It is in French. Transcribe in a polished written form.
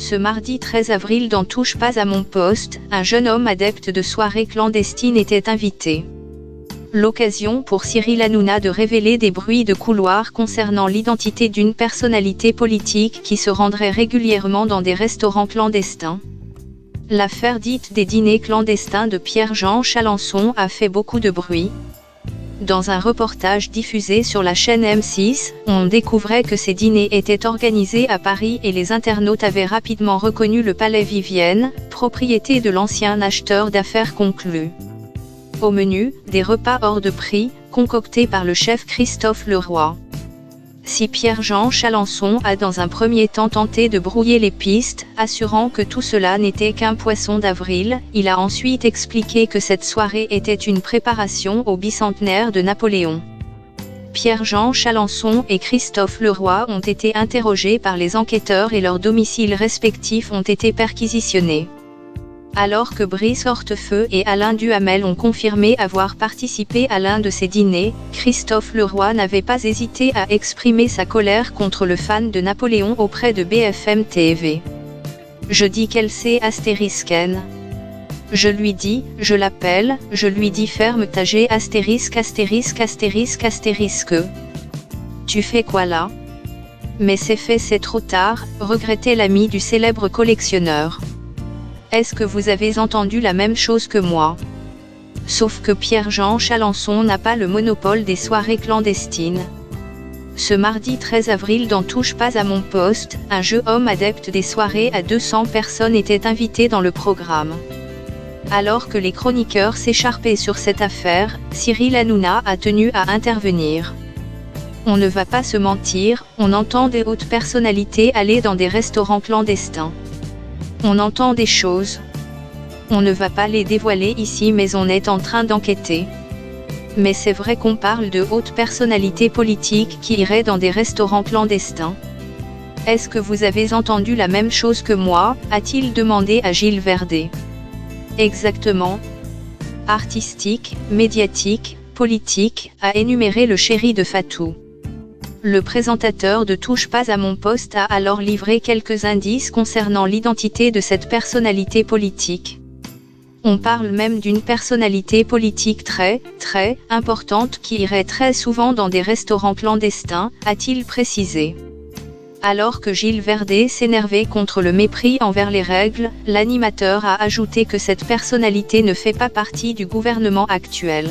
Ce mardi 13 avril dans Touche pas à mon poste, un jeune homme adepte de soirées clandestines était invité. L'occasion pour Cyril Hanouna de révéler des bruits de couloir concernant l'identité d'une personnalité politique qui se rendrait régulièrement dans des restaurants clandestins. L'affaire dite des dîners clandestins de Pierre-Jean Chalancon a fait beaucoup de bruit. Dans un reportage diffusé sur la chaîne M6, on découvrait que ces dîners étaient organisés à Paris et les internautes avaient rapidement reconnu le Palais Vivienne, propriété de l'ancien acheteur d'affaires conclu. Au menu, des repas hors de prix, concoctés par le chef Christophe Leroy. Si Pierre-Jean Chalancon a dans un premier temps tenté de brouiller les pistes, assurant que tout cela n'était qu'un poisson d'avril, il a ensuite expliqué que cette soirée était une préparation au bicentenaire de Napoléon. Pierre-Jean Chalancon et Christophe Leroy ont été interrogés par les enquêteurs et leurs domiciles respectifs ont été perquisitionnés. Alors que Brice Hortefeux et Alain Duhamel ont confirmé avoir participé à l'un de ces dîners, Christophe Leroy n'avait pas hésité à exprimer sa colère contre le fan de Napoléon auprès de BFM TV. Je dis qu'elle sait astérisken. Je lui dis, je l'appelle, je lui dis ferme ta G astérisque astérisque astérisque astérisque. Tu fais quoi là? Mais c'est fait, c'est trop tard, regrettait l'ami du célèbre collectionneur. Est-ce que vous avez entendu la même chose que moi? Sauf que Pierre-Jean Chalancon n'a pas le monopole des soirées clandestines. Ce mardi 13 avril dans Touche pas à mon poste, un jeune homme adepte des soirées à 200 personnes était invité dans le programme. Alors que les chroniqueurs s'écharpaient sur cette affaire, Cyril Hanouna a tenu à intervenir. On ne va pas se mentir, on entend des hautes personnalités aller dans des restaurants clandestins. On entend des choses. On ne va pas les dévoiler ici mais on est en train d'enquêter. Mais c'est vrai qu'on parle de hautes personnalités politiques qui iraient dans des restaurants clandestins. Est-ce que vous avez entendu la même chose que moi, a-t-il demandé à Gilles Verdet. Exactement. Artistique, médiatique, politique, a énuméré le chéri de Fatou. Le présentateur de Touche pas à mon poste a alors livré quelques indices concernant l'identité de cette personnalité politique. On parle même d'une personnalité politique très importante qui irait très souvent dans des restaurants clandestins, a-t-il précisé. Alors que Gilles Verdet s'énervait contre le mépris envers les règles, l'animateur a ajouté que cette personnalité ne fait pas partie du gouvernement actuel.